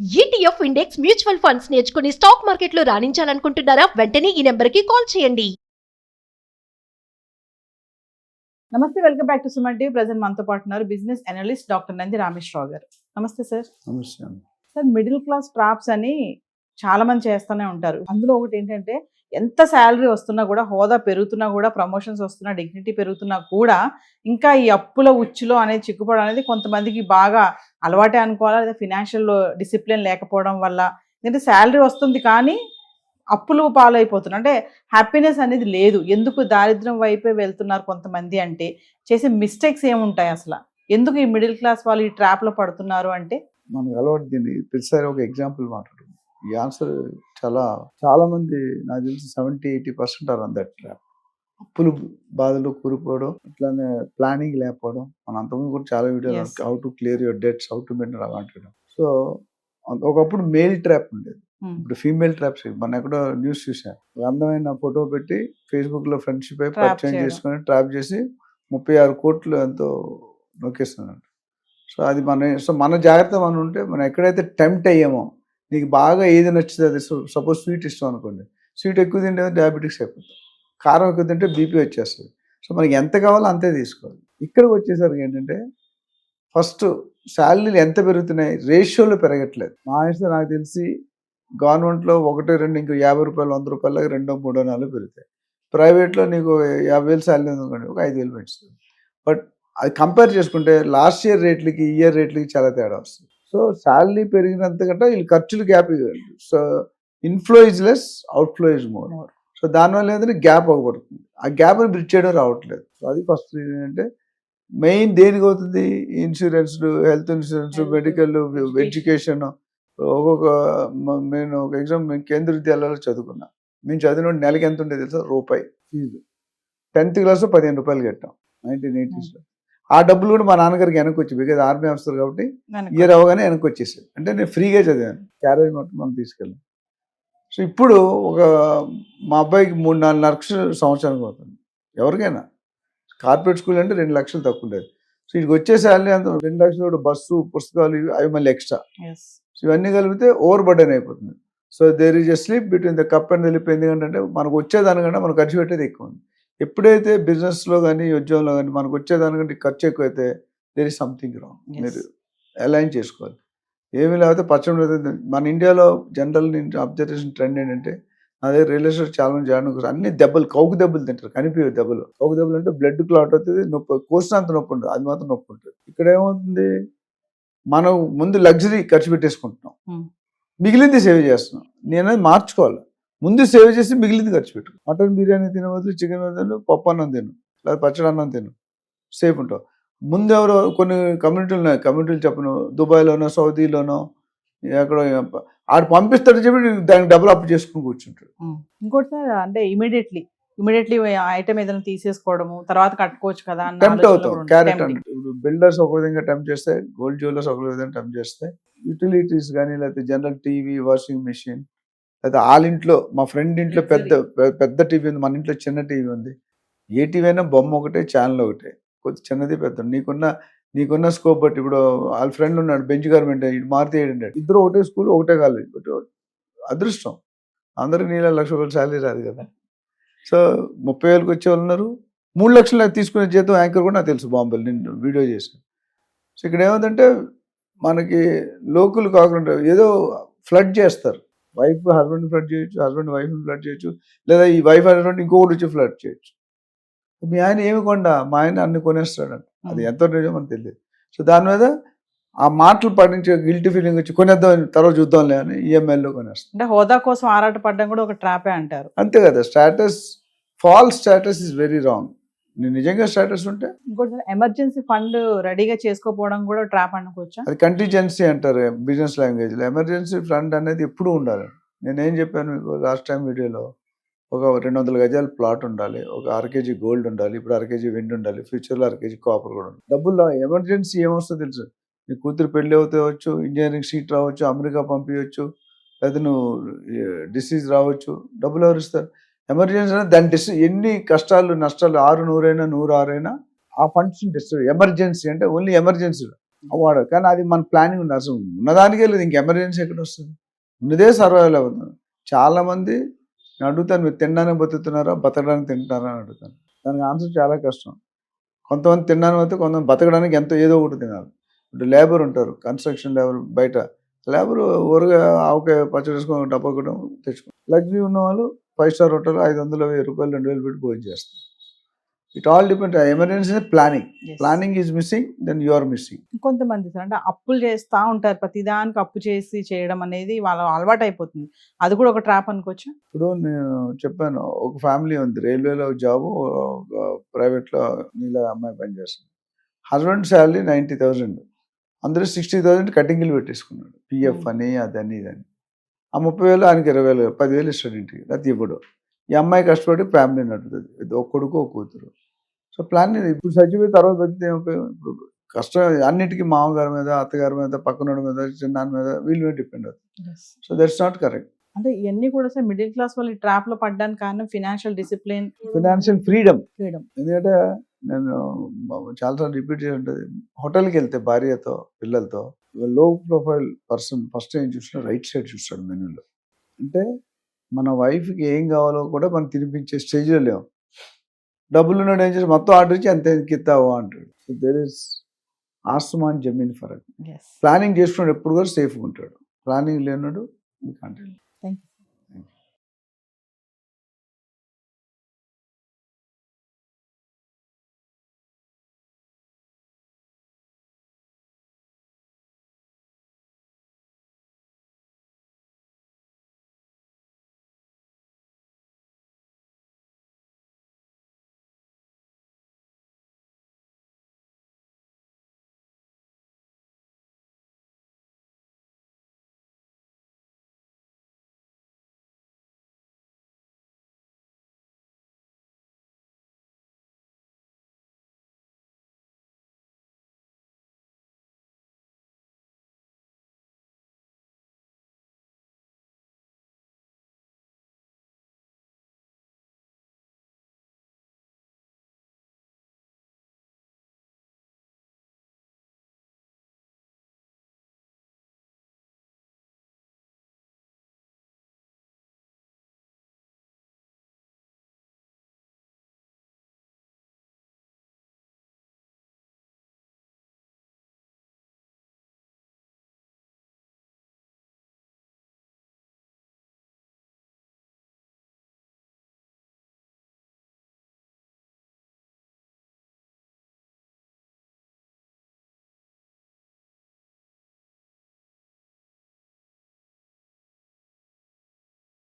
ETF index mutual funds నేర్చుకుని stock మార్కెట్లో రాణించాలనుకుంటున్నారా? వెంటనే ఈ నెంబర్కి కాల్ చేయండి. నమస్తే, welcome back to Suman TV. Present మనతో పాటు ఉన్నారు business analyst doctor Nandi Rameshwar Rao గారు. నమస్తే సార్. నమస్తే. సార్, మిడిల్ క్లాస్ ట్రాప్స్ అని చాలా మంది చేస్తూనే ఉంటారు. అందులో ఒకటి ఏంటంటే, ఎంత శాలరీ వస్తున్నా కూడా, హోదా పెరుగుతున్నా కూడా, ప్రమోషన్స్ వస్తున్నా, డిగ్నిటీ పెరుగుతున్నా కూడా ఇంకా ఈ అప్పుల ఉచ్చులో అనేది చిక్కుపోవడం అనేది కొంతమందికి బాగా అలవాటే అనుకోవాలా, లేదా ఫినాన్షియల్ డిసిప్లిన్ లేకపోవడం వల్ల. ఎందుకంటే శాలరీ వస్తుంది కానీ అప్పులు పాలైపోతున్నారు, అంటే హ్యాపీనెస్ అనేది లేదు. ఎందుకు దారిద్ర్యం వైపే వెళ్తున్నారు కొంతమంది అంటే చేసే మిస్టేక్స్ ఏముంటాయి అసలు? ఎందుకు ఈ మిడిల్ క్లాస్ వాళ్ళు ఈ ట్రాప్లో పడుతున్నారు అంటే? మనకు అలవాటు దీన్ని ప్రతిసారి ఒక ఎగ్జాంపుల్ మాట్లాడు. ఈ ఆన్సర్ చాలా మంది నాకు తెలిసి 70-80% ఆర్ ఆన్ దట్ ట్రాప్. అప్పులు బాధలు కూరుకోవడం, అట్లానే ప్లానింగ్ లేకపోవడం. మన అంతకుముందు కూడా చాలా వీడియోలు how to clear your debts, how to maintain అవంటాడు. సో ఒకప్పుడు మేల్ ట్రాప్ ఉండేది, ఇప్పుడు ఫీమేల్ ట్రాప్స్. మన ఎక్కడో న్యూస్ చూసాను, అందమైన ఫోటో పెట్టి ఫేస్బుక్ లో ఫ్రెండ్షిప్ అయి పరిచయం చేసుకుని ట్రాప్ చేసి 36 కోట్లు ఎంతో నొక్కేస్తున్నాడు. సో మన జాగ్రత్త మనం ఉంటే, మనం ఎక్కడైతే టెంప్ట్ అయ్యామో, నీకు బాగా ఏది నచ్చుతుంది, అది సపోజ్ స్వీట్ ఇష్టం అనుకోండి, స్వీట్ ఎక్కువ తింటే డయాబెటిక్స్ అయిపోతుంది, కారం ఎక్కువ తింటే బీపీ వచ్చేస్తుంది. సో మనకి ఎంత కావాలో అంతే తీసుకోవాలి. ఇక్కడికి వచ్చేసరికి ఏంటంటే, ఫస్ట్ శాలరీలు ఎంత పెరుగుతున్నాయి, రేషియోలో పెరగట్లేదు. మా ఇష్టం నాకు తెలిసి గవర్నమెంట్లో 1-2 ఇంకో 50 రూపాయలు 100 రూపాయలకి 2-3-4 పెరుగుతాయి. ప్రైవేట్లో నీకు 50,000 శాలరీ ఉందనుకోండి, ఒక 5,000 పెంచుతుంది. బట్ అది కంపేర్ చేసుకుంటే లాస్ట్ ఇయర్ రేట్లకి ఈ ఇయర్ రేట్లకి చాలా తేడా వస్తుంది. సో శాలరీ పెరిగినంతకంటే వీళ్ళు ఖర్చులు gap. So inflow is less, outflow is more. So దానివల్ల ఏంటంటే గ్యాప్ అవ్వబడుతుంది. ఆ గ్యాప్ని బ్రిడ్జ్ చేయడం రావట్లేదు. సో అది ఫస్ట్ రీజన్. అంటే మెయిన్ దేనికి అవుతుంది, insurance, health insurance, medical, education. నేను ఒక ఎగ్జామ్ కేంద్ర విద్యాలయాల్లో చదువుకున్నా. మేము చదివిన నెలకి ఎంత ఉండేది తెలుసా? రూపాయి ఫీజు. 10th క్లాస్లో 15 రూపాయలు కట్టాం 1980s. ఆ డబ్బులు కూడా మా నాన్నగారికి వెనక్కి వచ్చి, బికాజ్ ఆర్మీ ఆఫీసర్ కాబట్టి ఇయర్ అవగానే వెనక్కి వచ్చేసాడు. అంటే నేను ఫ్రీగా చదివాను, క్యారేజ్ మొత్తం మనం తీసుకెళ్ళాం. సో ఇప్పుడు మా అబ్బాయికి 3-4 లక్షలు సంవత్సరానికి అవుతుంది. ఎవరికైనా కార్పొరేట్ స్కూల్ అంటే 2 లక్షలు తక్కువ లేదు. సో ఇక్కడికి వచ్చే శాలరీ అంత 2 లక్షలు, బస్సు, పుస్తకాలు, అవి మళ్ళీ ఎక్స్ట్రా. సో ఇవన్నీ కలిపితే ఓవర్ బర్డెన్ అయిపోతుంది. So there is a slip between the cup and the lip. ఎందుకంటే మనకు వచ్చేదానికంటే మనకు ఖర్చు పెట్టేది ఎక్కువ ఉంది. ఎప్పుడైతే బిజినెస్లో కానీ ఉద్యోగంలో కానీ మనకు వచ్చేదానికంటే ఖర్చు ఎక్కువైతే దేర్ ఈజ్ సంథింగ్ రాంగ్. మీరు అలైన్ చేసుకోవాలి. ఏమీ లేకపోతే పచ్చడి. మన ఇండియాలో జనరల్ అబ్జర్వేషన్ ట్రెండ్ ఏంటంటే, అదే రియల్ ఎస్టేట్ చాలా మంది జాయిన్ అన్ని దెబ్బలు, కౌకు దెబ్బలు తింటారు, కనిపించే దెబ్బలు. కౌకు దెబ్బలు అంటే బ్లడ్ క్లాట్ అవుతుంది, నొప్పి, కోసినంత నొప్పి ఉంటుంది, అది మాత్రం నొప్పి ఉంటుంది. ఇక్కడ ఏమవుతుంది, మనం ముందు లగ్జరీ ఖర్చు పెట్టేసుకుంటున్నాం, మిగిలింది సేవ్ చేస్తున్నాం. నేనది మార్చుకోవాలి. ముందు సేవ్ చేసి మిగిలింది ఖర్చు పెట్టు. మటన్ బిర్యానీ తినవద్దు, చికెన్ వద్దు, పప్పు అన్నం తిను, లేదా పచ్చడి అన్నం తిను, సేఫ్ ఉంటావు. ముందు ఎవరో కొన్ని కమ్యూనిటీలు ఉన్నాయి, కమ్యూనిటీలు చెప్పను, దుబాయ్లోనో సౌదీలోనో ఎక్కడో ఆడు పంపిస్తాడు చెప్పి దానికి డబ్బులు అప్పు చేసుకుని కూర్చుంటాడు. ఇంకోటి సార్, అంటే ఇమీడియట్లీ ఐటమ్ ఏదైనా తీసేసుకోవడము, తర్వాత కట్టుకోవచ్చు కదా, టెంప్ట్ అవుతాం. క్యారెట్ అంటే ఇప్పుడు బిల్డర్స్ ఒక విధంగా టెంప్ట్ చేస్తే, గోల్డ్ జ్యువెలర్స్ ఒక విధంగా టెంప్ట్ చేస్తే, యూటిలిటీస్ కానీ, లేకపోతే జనరల్ టీవీ, వాషింగ్ మెషిన్, లేకపోతే వాళ్ళ ఇంట్లో, మా ఫ్రెండ్ ఇంట్లో పెద్ద టీవీ ఉంది, మన ఇంట్లో చిన్న టీవీ ఉంది. ఏ టీవీ అయినా బొమ్మ ఒకటే, ఛానల్ ఒకటే, కొద్ది చిన్నది పెద్ద. నీకున్న స్కోప్ బట్టి. ఇప్పుడు వాళ్ళ ఫ్రెండ్ ఉన్నాడు బెంచ్ గార్మెంట్, ఇటు మారుతి 800, ఇద్దరు ఒకటే స్కూల్, ఒకటే కాలేజ్. అదృష్టం. అందరికి 1 లక్ష రూపాయలు శాలరీ రాదు కదా. సో 30,000కి వచ్చే వాళ్ళు ఉన్నారు. 3 లక్షలు తీసుకునే జీతం యాంకర్ కూడా నాకు తెలుసు, బాంబేలో నేను వీడియో చేశాను. సో ఇక్కడ ఏమంటే, మనకి లోకల్ కాకుండా ఏదో ఫ్లడ్ చేస్తారు. వైఫ్ హస్బెండ్ ఫ్లడ్ చేయొచ్చు, హస్బెండ్ వైఫ్ని ఫ్లడ్ చేయొచ్చు, లేదా ఈ వైఫ్ హస్బెండ్ ఇంకొకటి వచ్చి ఫ్లడ్ చేయొచ్చు. మీ ఆయన ఏమి కొండా, మా ఆయన అన్ని కొనేస్తాడంట. అది ఎంతో నిజం మనకు తెలియదు. సో దాని మీద ఆ మాటలు పడించే గిల్టీ ఫీలింగ్ వచ్చి కొనేద్దాం, తర్వాత చూద్దాంలే అని ఈఎంఐలో కొనేస్తాం. అంటే హోదా కోసం ఆరాట పడడం కూడా ఒక ట్రాపే అంటారు. అంతే కదా. Status, false status is very wrong. నేను నిజంగా స్టేటస్ ఉంటే. ఇంకోటి ఎమర్జెన్సీ ఫండ్ రెడీగా చేసుకోకపోవడం కూడా ట్రాప్ అనుకోవచ్చా? అది కంటింజెన్సీ అంటారు బిజినెస్ లాంగ్వేజ్లో. ఎమర్జెన్సీ ఫండ్ అనేది ఎప్పుడు ఉండాలి. నేనేం చెప్పాను మీకు లాస్ట్ టైం వీడియోలో, ఒక 200 గజాల ప్లాట్ ఉండాలి, ఒక 1/2 kg గోల్డ్ ఉండాలి, ఇప్పుడు 1/2 kg వెండి ఉండాలి, ఫ్యూచర్లో 1/2 kg కాపర్ కూడా ఉండాలి. డబ్బుల్లో ఎమర్జెన్సీ ఏమొస్తుందో తెలుసు. నీ కూతురు పెళ్ళి అవుతావచ్చు, ఇంజనీరింగ్ సీట్ రావచ్చు, అమెరికా పంపించవచ్చు, లేదా నువ్వు డిసీజ్ రావచ్చు, డబ్బులు ఎవరు ఇస్తారు? ఎమర్జెన్సీ దాని ఎన్ని కష్టాలు నష్టాలు 6-100 అయినా 106 అయినా ఆ ఫండ్స్ ఎమర్జెన్సీ అంటే ఓన్లీ ఎమర్జెన్సీ. వాడు కానీ అది మన ప్లానింగ్ ఉంది. అసలు ఉన్నదానికే లేదు, ఇంక ఎమర్జెన్సీ ఎక్కడ వస్తుంది? ఉన్నదే సర్వైవల్ అవుతుంది. చాలా మంది నేను అడుగుతాను, మీరు తినడానికి బతుకుతున్నారా, బతకడానికి తింటున్నారా అని అడుగుతాను. దానికి ఆన్సర్ చాలా కష్టం. కొంతమంది తినడానికి అయితే, కొంతమంది బతకడానికి ఏదో ఒకటి తినాలి. ఇప్పుడు లేబర్ ఉంటారు, కన్స్ట్రక్షన్ లేబర్, బయట లేబర్ ఊరుగా ఆవకాయ పచ్చడి వేసుకొని డబ్బా కూడా తెచ్చుకో. లగ్జరీ ఉన్న వాళ్ళు 5 స్టార్ హోటల్ 500, 1000 రూపాయలు 2000 పెట్టి భోజనం చేస్తారు. It all depend. Emergency planning. Yes. Planning is missing, then you are missing. కొంతమంది సార్ అంటే అప్పులు చేస్తూ ఉంటారు, ప్రతిదానికి అప్పు చేసి చేయడం అనేది వాళ్ళ అలవాటు అయిపోతుంది. అది కూడా ఒక ట్రాప్ అనుకోవచ్చు. ఇప్పుడు నేను చెప్పాను, ఒక ఫ్యామిలీ ఉంది, రైల్వేలో జాబు, ప్రైవేట్లో నీళ్ళ అమ్మాయి పనిచేస్తుంది. హస్బెండ్ శాలరీ 90,000, అందరూ 60,000 కటింగ్లు పెట్టేసుకున్నాడు, పిఎఫ్ అని అదని ఇదని. ఆ 30,000 ఆయనకి 20,000, 10,000 ఇస్తాడు ఇంటికి, అది ఇవ్వడు. ఈ అమ్మాయి కష్టపడి ఫ్యామిలీ నడుపుతుంది, ఒక కొడుకు ఒక కూతురు. సో ప్లాన్ ఇప్పుడు చచ్చిపోయి తర్వాత బతికితే ఏం ఉపయోగం? ఇప్పుడు కష్టం అన్నిటికీ మామగారి మీద, అత్తగారి మీద, పక్కనోడి మీద, చిన్నాన్న మీద, వీళ్ళ మీద డిపెండ్ అవుతుంది. So that's not correct. అంటే ఇవన్నీ కూడా సార్ మిడిల్ క్లాస్ వాళ్ళు ట్రాప్ లో పడ్డానికి కారణం financial discipline, financial freedom. Freedom. ఎందుకంటే నేను చాలాసార్లు రిపీట్ చేసి ఉంటుంది, హోటల్కి వెళ్తే భార్యతో పిల్లలతో లో ప్రొఫైల్ పర్సన్ ఫస్ట్ ఏం చూసినా రైట్ సైడ్ చూస్తాడు మెనూలో. అంటే మన వైఫ్కి ఏం కావాలో కూడా మనం తినిపించే స్టేజ్లో లేవు. డబ్బులు ఉన్నాడు ఏం చేసి మొత్తం ఆర్డర్ ఇచ్చి అంతే కిత్తావా అంటాడు. సో దేర్ ఇస్ ఆస్మాన్ జమీన్ ఫరక్. ప్లానింగ్ చేసుకున్నాడు ఎప్పుడు కూడా సేఫ్గా ఉంటాడు, ప్లానింగ్ లేనాడు